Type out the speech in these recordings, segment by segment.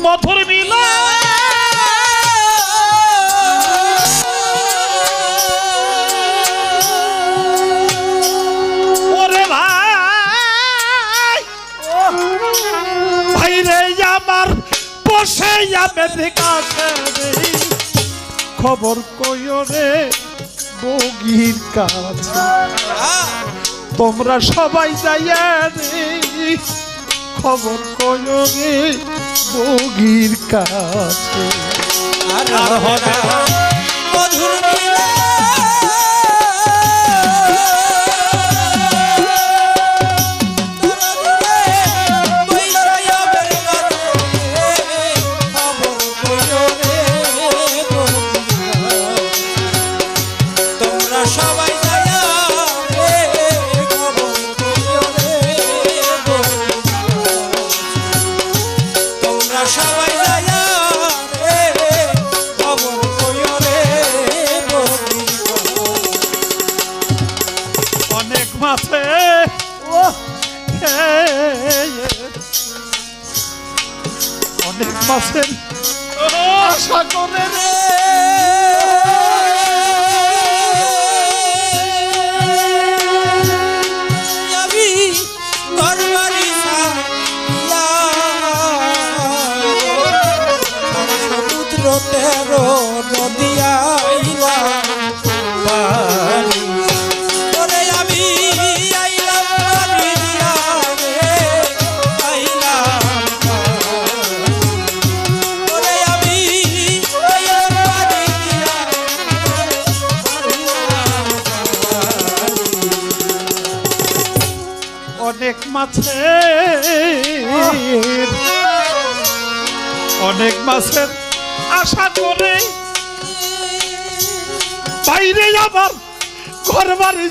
মধুর মিলা ওরে ভাই ভাই রে আমার বসে যাবে কাছে খবর কইও রে বগির কাছে তোমরা সবাই যাইয়া রে খবর কইও রে বগির কাছে আর হবে মধুর মিলা অনেক মাসের আশা করে রে আমি ঘরবাড়ি সমুদ্র তেরো নদী আইলা অনেক মাসের আশা করে বাইরে যাবার ঘর বাড়ি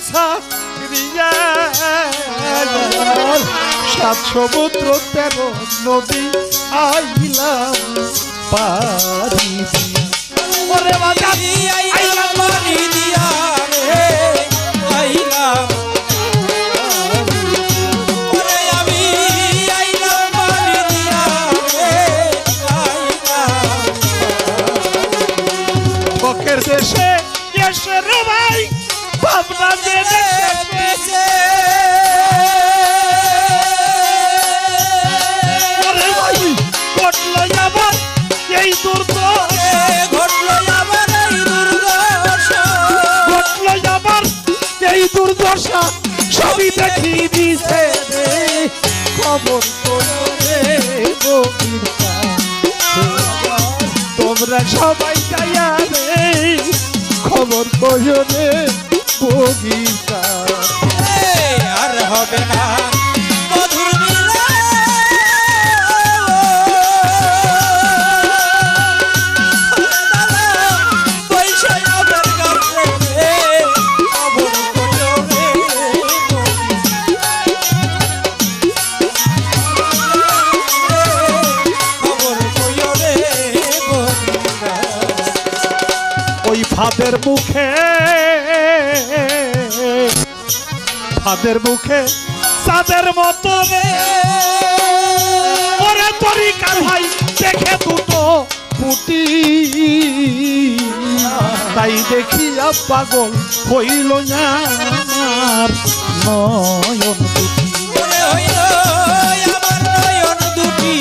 সাত সমুদ্র তেরো নদী আইলাম পারি ওরে বাজারি আইলাম পারি দিয়া রে আইলাম দেশে এসে রে ভাই ভাবনা যে দেশে ওরে ভাই ঘটলো আবার এই দুর্দশা ঘটলো আবার এই দুর্দশা ঘটলো আবার এই দুর্দশা সবই দেখি দিছে রে খবর করো রে বগির তোমরা সবাই যাইয়া রে খবর কইও রে বগির আর হবে না মধুর মিলা পয়সা আবার গাছে খবর কইও রে খবর কইও রে ওই ফাদের মুখে সাদের মতো ওরে তরিকা ভাই দেখে দুটো পুটি তাই দেখিয়া পাগল হইল না আমার নয়ন দুটি হইল আমার নয়ন দুটি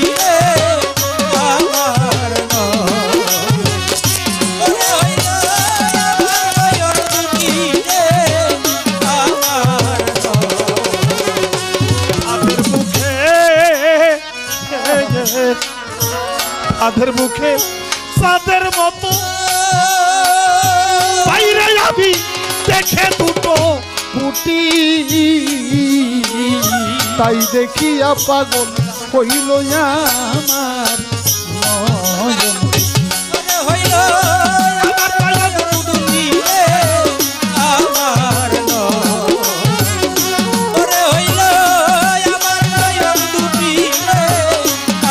আধের মুখে সাদের মতো বাইরে যাবি দেখে দুটো পুটি তাই দেখিয়া পাগল হইল আমার নয়ন হইল আমার নয়ন দুটি আমার হইল আমার নয়ন দুটি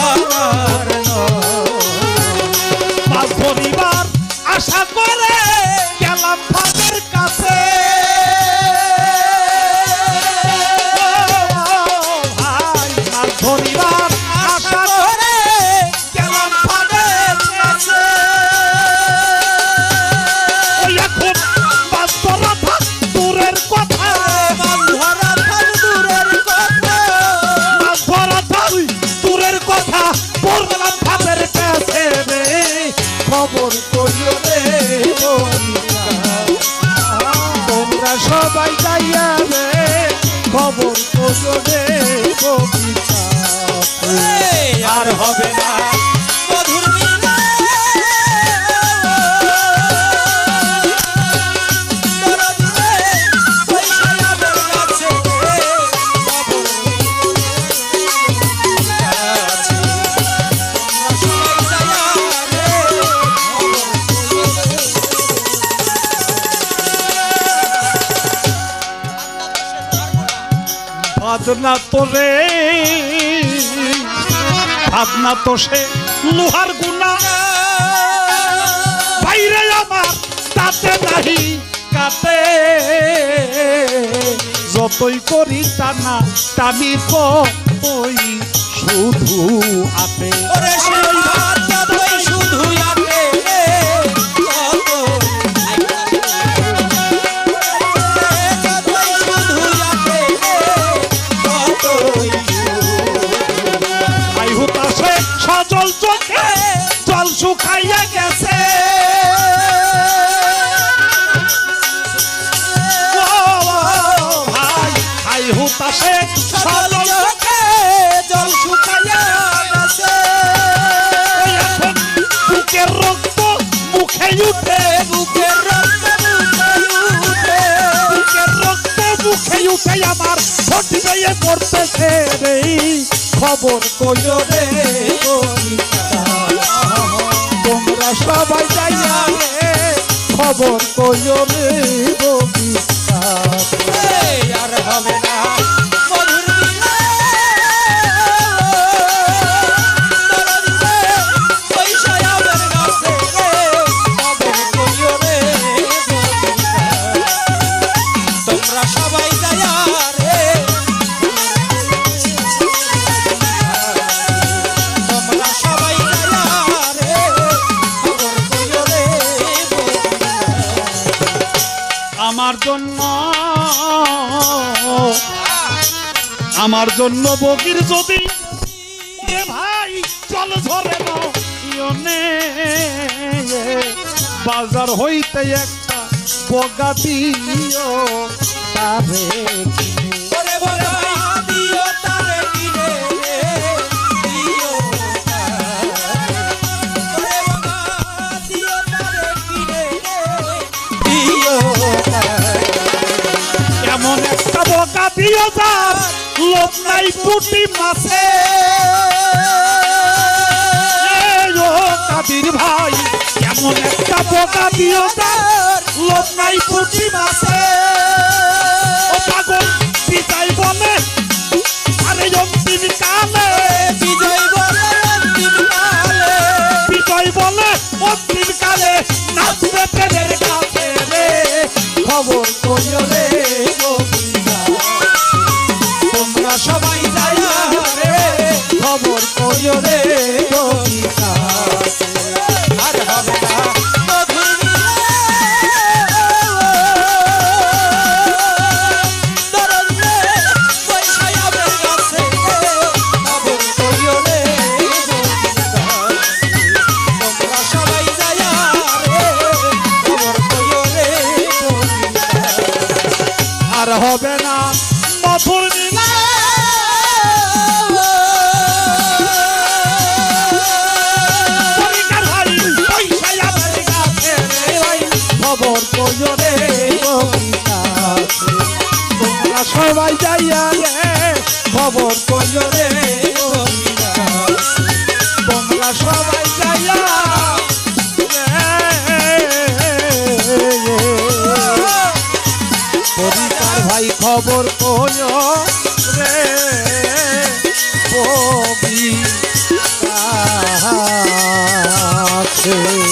আমার পরিবার আশা করে গেলাম ফাদের কাছে পরিবার আশা করে গেলাম হবে না মধুর মিলন ভাবনা তো রে ভাবনা তো সে লোহার গুণা বাইরে আমার তাতে নাহি কাটে যতই করি টানা টানি ওই শুধু আতে ওরে সেই ভাত যতই শুধু আটে সজল চোখে জল শুকাইয়া গেছে ভাই ভাই হুতাশে সজল চোখে জল শুকাইয়া গেছে এখন বুকের রক্ত মুখে উঠে বুকের রক্ত উঠে বুকের রক্ত মুখে উঠে আমার ছটি বেয়ে পড়তেছে রে খবর কইও রে তোমরা সবাই যাইয়া রে খবর কইও রে আর হবে না মধুর তোমরা সবাই যাইয়া রে তোমরা সবাই যাইয়া রে খবর কইও রে আমার জন্য বগির যদি রে ভাই চল ধরে নয়নে বাজার হইতে একটা বগা দিও তারে ওরে বগা দিও তারে কিনে দিও ওরে বগা দিও তারে কিনে দিও এমন একটা বগা দিও যার লোক নাই পুটি মাছে কাবির ভাই এমন একটা বগা দিও যার লোক নাই পুটি মাছে ও পাগল বিদায় বলে আরে অন্তিম কালে বিজয় বলে অন্তিম কালে বিজয় বলে অন্তিম কালে নাচবে পেটের কাছে রে খবর কইও রে তোমরা সবাই যাইয়া রে খবর কইও রে আর হবে না মধুর দরদ রে বৈশায়া বেগাছে খবর কইও রে তোমরা সবাই যাইয়া রে খবর কইও রে আর হবে না মধুর নীলা পরিকার ভাই পয়সা আমার কাছে রে ভাই খবর কইও রে তোমরা সবাই যাইয়া রে খবর কইও রে তোমরা সবাই যাইয়া পরিকার ভাই খবর কইও রে বগি আছে